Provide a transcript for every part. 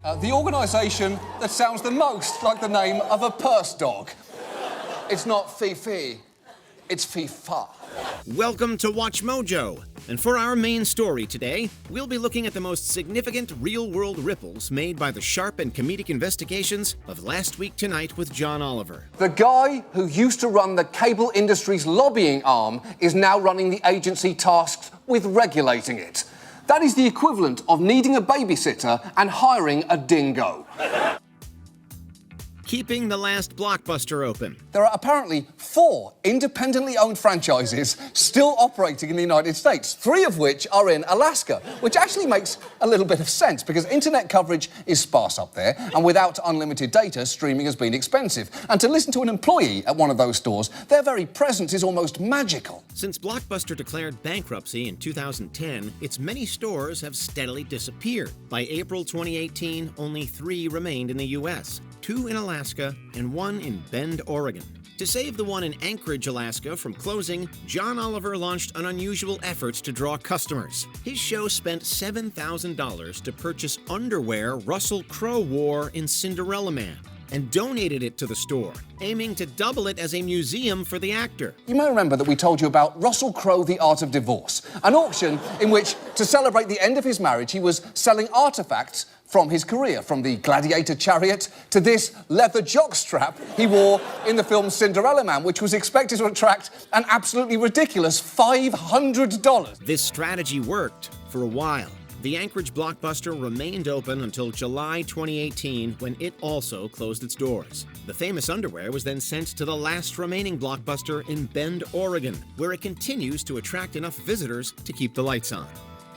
The organisation that sounds the most like the name of a purse dog. It's not Fifi, it's FIFA. Welcome to Watch Mojo, and for our main story today, we'll be looking at the most significant real-world ripples made by the sharp and comedic investigations of Last Week Tonight with John Oliver. The guy who used to run the cable industry's lobbying arm is now running the agency tasked with regulating it. That is the equivalent of needing a babysitter and hiring a dingo. Keeping the last Blockbuster open. There are apparently 4 independently owned franchises still operating in the United States, 3 of which are in Alaska, which actually makes a little bit of sense because internet coverage is sparse up there, and without unlimited data, streaming has been expensive. And to listen to an employee at one of those stores, their very presence is almost magical. Since Blockbuster declared bankruptcy in 2010, its many stores have steadily disappeared. By April 2018, only 3 remained in the U.S., 2 in Alaska and 1 in Bend, Oregon. To save the one in Anchorage, Alaska from closing, John Oliver launched an unusual effort to draw customers. His show spent $7,000 to purchase underwear Russell Crowe wore in Cinderella Man and donated it to the store, aiming to double it as a museum for the actor. You may remember that we told you about Russell Crowe, The Art of Divorce, an auction in which, to celebrate the end of his marriage, he was selling artefacts from his career, from the gladiator chariot to this leather jockstrap he wore in the film Cinderella Man, which was expected to attract an absolutely ridiculous $500. This strategy worked for a while. The Anchorage Blockbuster remained open until July 2018, when it also closed its doors. The famous underwear was then sent to the last remaining Blockbuster in Bend, Oregon, where it continues to attract enough visitors to keep the lights on,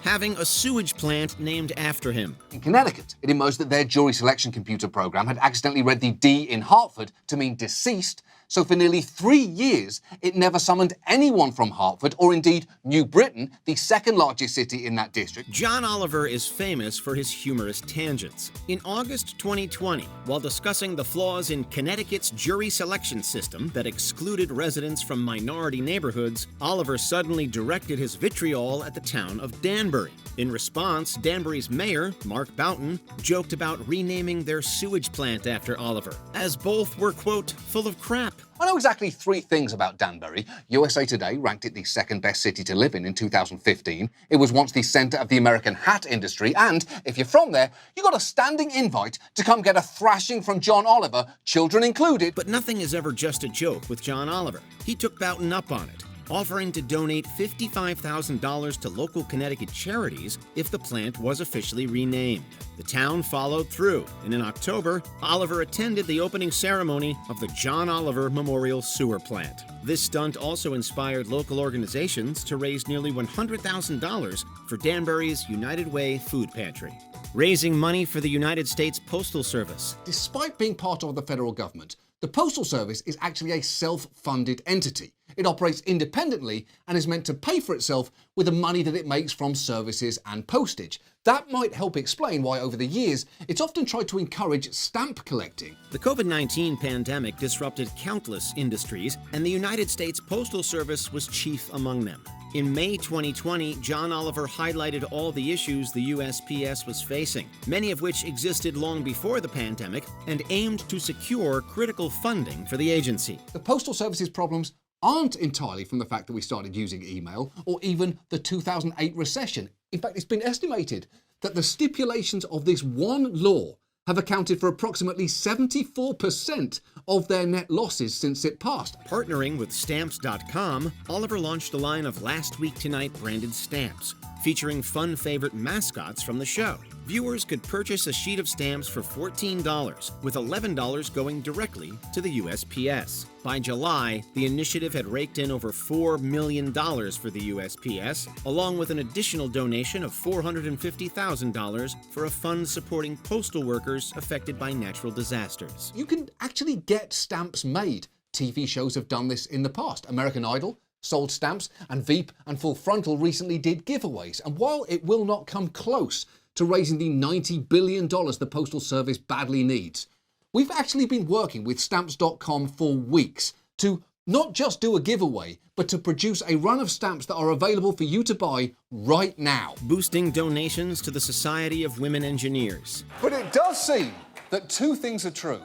having a sewage plant named after him. In Connecticut, it emerged that their jury selection computer program had accidentally read the D in Hartford to mean deceased, so for nearly 3 years, it never summoned anyone from Hartford, or indeed New Britain, the second largest city in that district. John Oliver is famous for his humorous tangents. In August 2020, while discussing the flaws in Connecticut's jury selection system that excluded residents from minority neighborhoods, Oliver suddenly directed his vitriol at the town of Danbury. In response, Danbury's mayor, Mark Boughton, joked about renaming their sewage plant after Oliver, as both were, quote, full of crap. I know exactly 3 things about Danbury. USA Today ranked it the 2nd best city to live in 2015. It was once the centre of the American hat industry, and if you're from there, you got a standing invite to come get a thrashing from John Oliver, children included. But nothing is ever just a joke with John Oliver. He took Boughton up on it, offering to donate $55,000 to local Connecticut charities if the plant was officially renamed. The town followed through, and in October, Oliver attended the opening ceremony of the John Oliver Memorial Sewer Plant. This stunt also inspired local organizations to raise nearly $100,000 for Danbury's United Way Food Pantry, raising money for the United States Postal Service. Despite being part of the federal government, the Postal Service is actually a self-funded entity. It operates independently and is meant to pay for itself with the money that it makes from services and postage. That might help explain why over the years it's often tried to encourage stamp collecting. The COVID-19 pandemic disrupted countless industries, and the United States Postal Service was chief among them. In May 2020, John Oliver highlighted all the issues the USPS was facing, many of which existed long before the pandemic, and aimed to secure critical funding for the agency. The Postal Service's problems aren't entirely from the fact that we started using email or even the 2008 recession. In fact, it's been estimated that the stipulations of this one law have accounted for approximately 74% of their net losses since it passed. Partnering with Stamps.com, Oliver launched a line of Last Week Tonight branded stamps, featuring fun favorite mascots from the show. Viewers could purchase a sheet of stamps for $14, with $11 going directly to the USPS. By July, the initiative had raked in over $4 million for the USPS, along with an additional donation of $450,000 for a fund supporting postal workers affected by natural disasters. You can actually get stamps made. TV shows have done this in the past. American Idol sold stamps, and Veep and Full Frontal recently did giveaways. And while it will not come close to raising the $90 billion the Postal Service badly needs, we've actually been working with Stamps.com for weeks to Not just do a giveaway, but to produce a run of stamps that are available for you to buy right now. Boosting donations to the Society of Women Engineers. But it does seem that two things are true.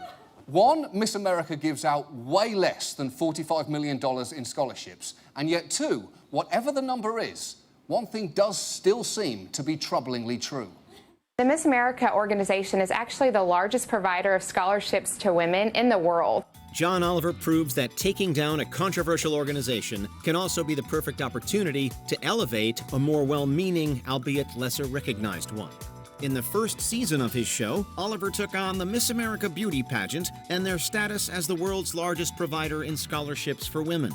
One, Miss America gives out way less than $45 million in scholarships. And yet two, whatever the number is, one thing does still seem to be troublingly true. The Miss America organization is actually the largest provider of scholarships to women in the world. John Oliver proves that taking down a controversial organization can also be the perfect opportunity to elevate a more well-meaning, albeit lesser recognized one. In the first season of his show, Oliver took on the Miss America beauty pageant and their status as the world's largest provider in scholarships for women.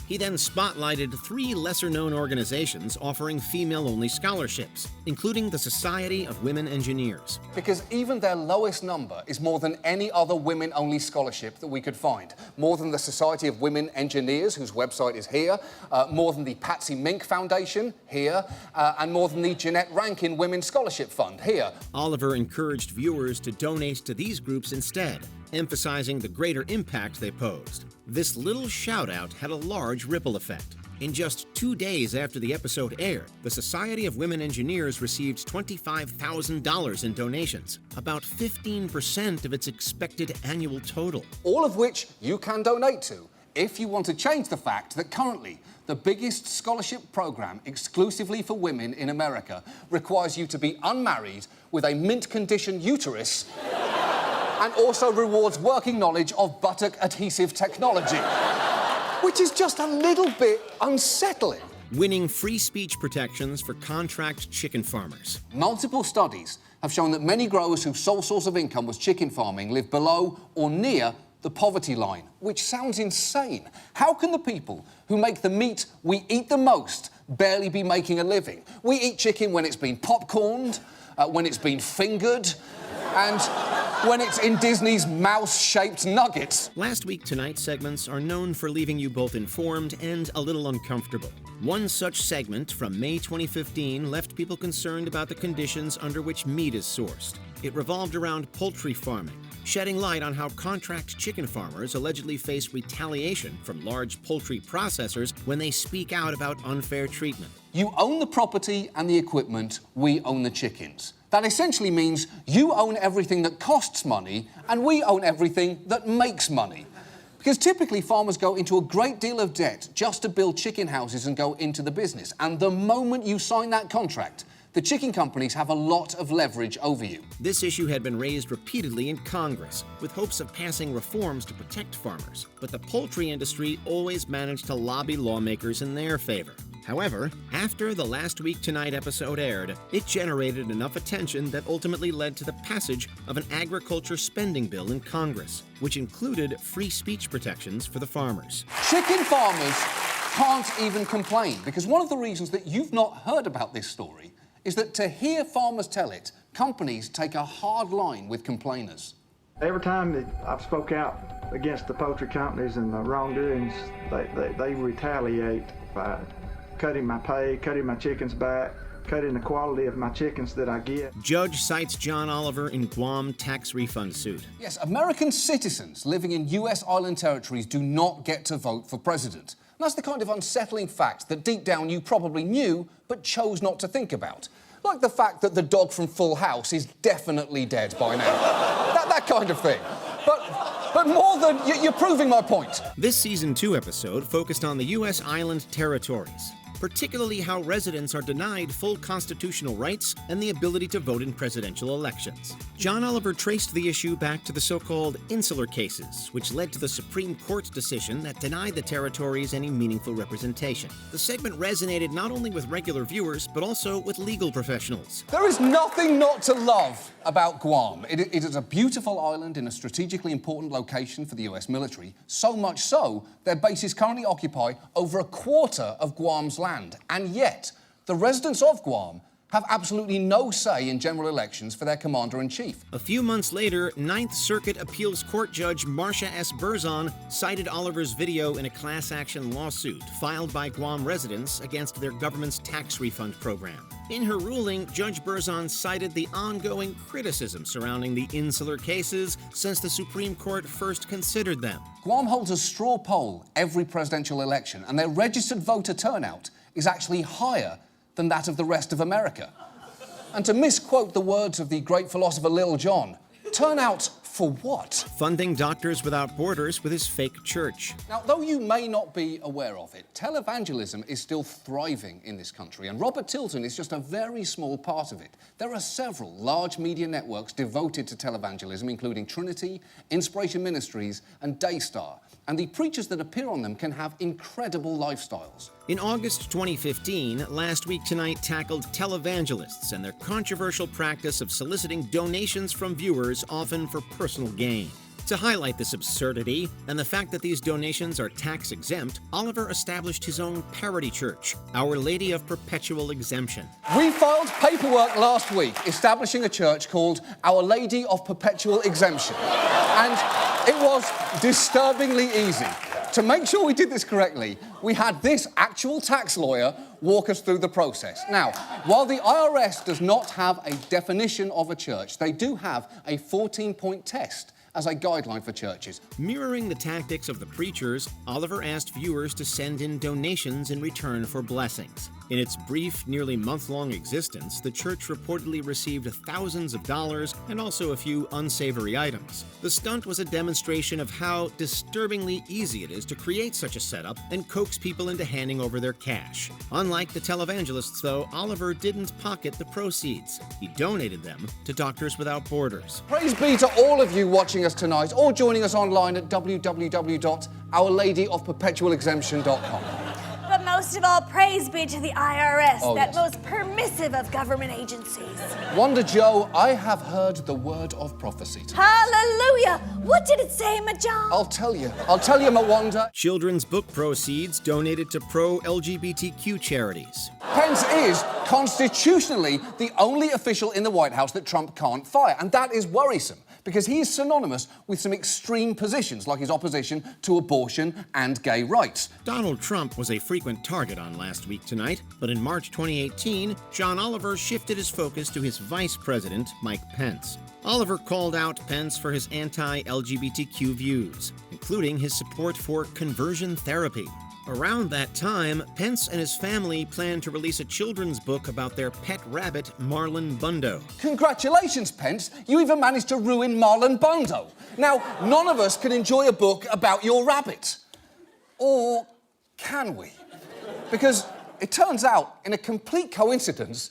He then spotlighted 3 lesser-known organizations offering female-only scholarships, including the Society of Women Engineers. Because even their lowest number is more than any other women-only scholarship that we could find. More than the Society of Women Engineers, whose website is here, more than the Patsy Mink Foundation, here, and more than the Jeanette Rankin Women's Scholarship Fund, here. Oliver encouraged viewers to donate to these groups instead, emphasizing the greater impact they posed. This little shout-out had a large ripple effect. In just 2 days after the episode aired, the Society of Women Engineers received $25,000 in donations, about 15% of its expected annual total. All of which you can donate to if you want to change the fact that currently the biggest scholarship program exclusively for women in America requires you to be unmarried with a mint-condition uterus and also rewards working knowledge of buttock adhesive technology, which is just a little bit unsettling. Winning free speech protections for contract chicken farmers. Multiple studies have shown that many growers whose sole source of income was chicken farming live below or near the poverty line, which sounds insane. How can the people who make the meat we eat the most barely be making a living? We eat chicken when it's been popcorned, when it's been fingered, and when it's in Disney's mouse-shaped nuggets. Last Week Tonight segments are known for leaving you both informed and a little uncomfortable. One such segment from May 2015 left people concerned about the conditions under which meat is sourced. It revolved around poultry farming, shedding light on how contract chicken farmers allegedly face retaliation from large poultry processors when they speak out about unfair treatment. You own the property and the equipment, we own the chickens. That essentially means you own everything that costs money and we own everything that makes money. Because typically farmers go into a great deal of debt just to build chicken houses and go into the business. And the moment you sign that contract, the chicken companies have a lot of leverage over you. This issue had been raised repeatedly in Congress, with hopes of passing reforms to protect farmers. But the poultry industry always managed to lobby lawmakers in their favor. However, after the Last Week Tonight episode aired, it generated enough attention that ultimately led to the passage of an agriculture spending bill in Congress, which included free speech protections for the farmers. Chicken farmers can't even complain, because one of the reasons that you've not heard about this story is that to hear farmers tell it, companies take a hard line with complainers. Every time that I've spoke out against the poultry companies and the wrongdoings, they retaliate by cutting my pay, cutting my chickens back, cutting the quality of my chickens that I get. Judge cites John Oliver in Guam tax refund suit. Yes, American citizens living in US island territories do not get to vote for president. And that's the kind of unsettling fact that deep down you probably knew, but chose not to think about. Like the fact that the dog from Full House is definitely dead by now. that kind of thing. But more than... You're proving my point. This Season 2 episode focused on the U.S. island territories, particularly how residents are denied full constitutional rights and the ability to vote in presidential elections. John Oliver traced the issue back to the so-called insular cases, which led to the Supreme Court's decision that denied the territories any meaningful representation. The segment resonated not only with regular viewers, but also with legal professionals. There is nothing not to love about Guam. It is a beautiful island in a strategically important location for the US military, so much so their bases currently occupy over a quarter of Guam's land. And yet, the residents of Guam have absolutely no say in general elections for their commander-in-chief. A few months later, Ninth Circuit Appeals Court Judge Marcia S. Berzon cited Oliver's video in a class action lawsuit filed by Guam residents against their government's tax refund program. In her ruling, Judge Berzon cited the ongoing criticism surrounding the insular cases since the Supreme Court first considered them. Guam holds a straw poll every presidential election, and their registered voter turnout is actually higher than that of the rest of America. And to misquote the words of the great philosopher Lil Jon, turnout for what? Funding Doctors Without Borders with his fake church. Now, though you may not be aware of it, televangelism is still thriving in this country, and Robert Tilton is just a very small part of it. There are several large media networks devoted to televangelism, including Trinity, Inspiration Ministries, and Daystar. And the preachers that appear on them can have incredible lifestyles. In August 2015, Last Week Tonight tackled televangelists and their controversial practice of soliciting donations from viewers, often for personal gain. To highlight this absurdity and the fact that these donations are tax-exempt, Oliver established his own parody church, Our Lady of Perpetual Exemption. We filed paperwork last week establishing a church called Our Lady of Perpetual Exemption. And it was disturbingly easy. To make sure we did this correctly, we had this actual tax lawyer walk us through the process. Now, while the IRS does not have a definition of a church, they do have a 14-point test as a guideline for churches. Mirroring the tactics of the preachers, Oliver asked viewers to send in donations in return for blessings. In its brief, nearly month-long existence, the church reportedly received thousands of dollars and also a few unsavory items. The stunt was a demonstration of how disturbingly easy it is to create such a setup and coax people into handing over their cash. Unlike the televangelists, though, Oliver didn't pocket the proceeds. He donated them to Doctors Without Borders. Praise be to all of you watching us tonight or joining us online at www.ourladyofperpetualexemption.com. But most of all, praise be to the IRS, that yes. most permissive of government agencies. Wonder Joe, I have heard the word of prophecy tonight. Hallelujah! What did it say, Majon? I'll tell you, Mawanda. Children's book proceeds donated to pro-LGBTQ charities. Pence is constitutionally the only official in the White House that Trump can't fire, and that is worrisome, because he is synonymous with some extreme positions, like his opposition to abortion and gay rights. Donald Trump was a frequent target on Last Week Tonight, but in March 2018, John Oliver shifted his focus to his vice president, Mike Pence. Oliver called out Pence for his anti-LGBTQ views, including his support for conversion therapy. Around that time, Pence and his family planned to release a children's book about their pet rabbit, Marlon Bundo. Congratulations, Pence. You even managed to ruin Marlon Bundo. Now, none of us can enjoy a book about your rabbit. Or can we? Because it turns out, in a complete coincidence,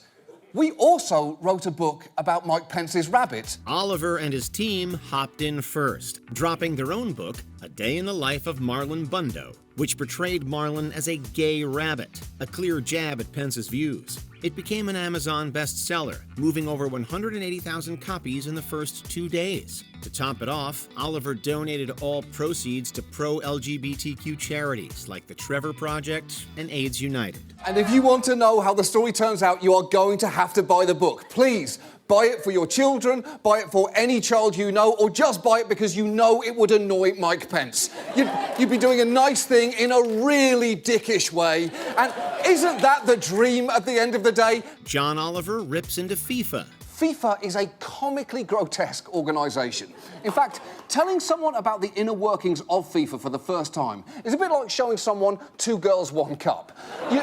we also wrote a book about Mike Pence's rabbit. Oliver and his team hopped in first, dropping their own book, A Day in the Life of Marlon Bundo, which portrayed Marlon as a gay rabbit, a clear jab at Pence's views. It became an Amazon bestseller, moving over 180,000 copies in the first 2 days. To top it off, Oliver donated all proceeds to pro-LGBTQ charities like the Trevor Project and AIDS United. And if you want to know how the story turns out, you are going to have to buy the book. Please, buy it for your children, buy it for any child you know, or just buy it because you know it would annoy Mike Pence. You'd be doing a nice thing in a really dickish way. And isn't that the dream at the end of the day? John Oliver rips into FIFA. FIFA is a comically grotesque organisation. In fact, telling someone about the inner workings of FIFA for the first time is a bit like showing someone Two Girls, One Cup. You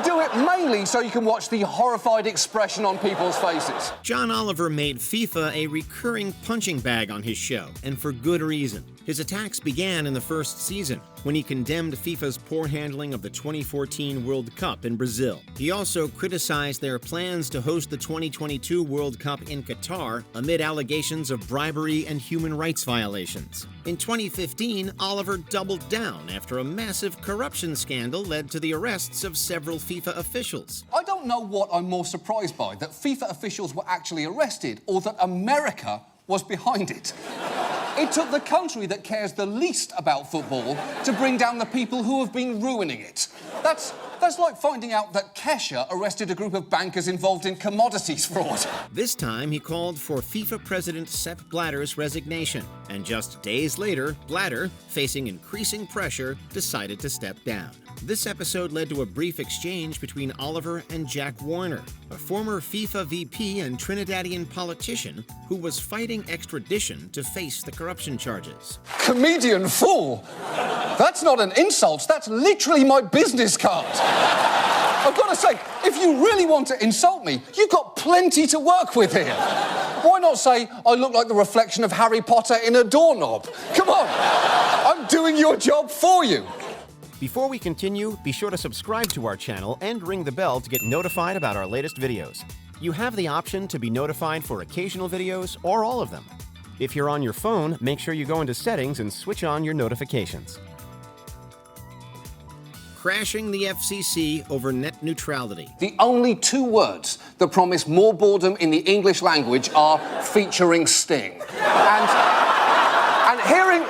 do it mainly so you can watch the horrified expression on people's faces. John Oliver made FIFA a recurring punching bag on his show, and for good reason. His attacks began in the first season, when he condemned FIFA's poor handling of the 2014 World Cup in Brazil. He also criticized their plans to host the 2022 World Cup in Qatar amid allegations of bribery and human rights violations. In 2015, Oliver doubled down after a massive corruption scandal led to the arrests of several FIFA officials. I don't know what I'm more surprised by, that FIFA officials were actually arrested or that America was behind it. It took the country that cares the least about football to bring down the people who have been ruining it. That's That's like finding out that Kesha arrested a group of bankers involved in commodities fraud. This time, he called for FIFA President Sepp Blatter's resignation. And just days later, Blatter, facing increasing pressure, decided to step down. This episode led to a brief exchange between Oliver and Jack Warner, a former FIFA VP and Trinidadian politician who was fighting extradition to face the corruption charges. Comedian fool? That's not an insult, that's literally my business card. I've got to say, if you really want to insult me, you've got plenty to work with here. Why not say I look like the reflection of Harry Potter in a doorknob? Come on, I'm doing your job for you. Before we continue, be sure to subscribe to our channel and ring the bell to get notified about our latest videos. You have the option to be notified for occasional videos or all of them. If you're on your phone, make sure you go into Settings and switch on your notifications. Crashing the FCC over net neutrality. The only two words that promise more boredom in the English language are featuring Sting. And hearing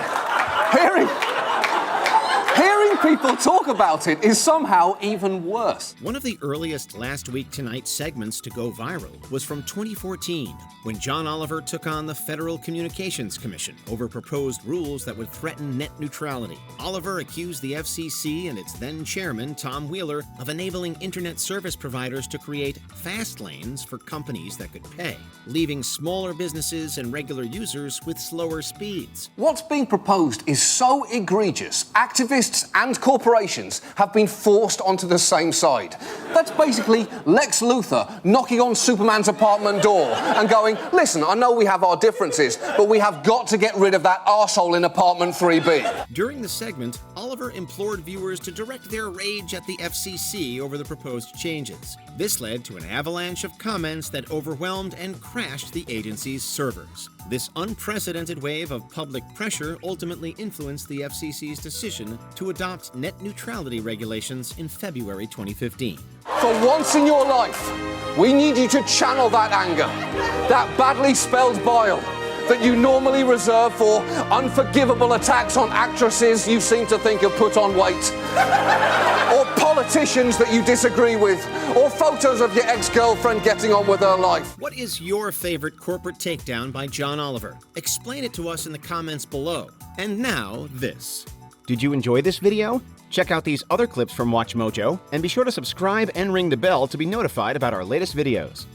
people talk about it is somehow even worse. One of the earliest Last Week Tonight segments to go viral was from 2014, when John Oliver took on the Federal Communications Commission over proposed rules that would threaten net neutrality. Oliver accused the FCC and its then chairman, Tom Wheeler, of enabling internet service providers to create fast lanes for companies that could pay, leaving smaller businesses and regular users with slower speeds. What's being proposed is so egregious, activists and corporations have been forced onto the same side. That's basically Lex Luthor knocking on Superman's apartment door and going, listen, I know we have our differences, but we have got to get rid of that arsehole in apartment 3B. During the segment, Oliver implored viewers to direct their rage at the FCC over the proposed changes. This led to an avalanche of comments that overwhelmed and crashed the agency's servers. This unprecedented wave of public pressure ultimately influenced the FCC's decision to adopt net neutrality regulations in February 2015. For once in your life, we need you to channel that anger, that badly spelled bile that you normally reserve for unforgivable attacks on actresses you seem to think have put on weight, or politicians that you disagree with, or photos of your ex-girlfriend getting on with her life. What is your favorite corporate takedown by John Oliver? Explain it to us in the comments below. And now, this. Did you enjoy this video? Check out these other clips from WatchMojo, and be sure to subscribe and ring the bell to be notified about our latest videos.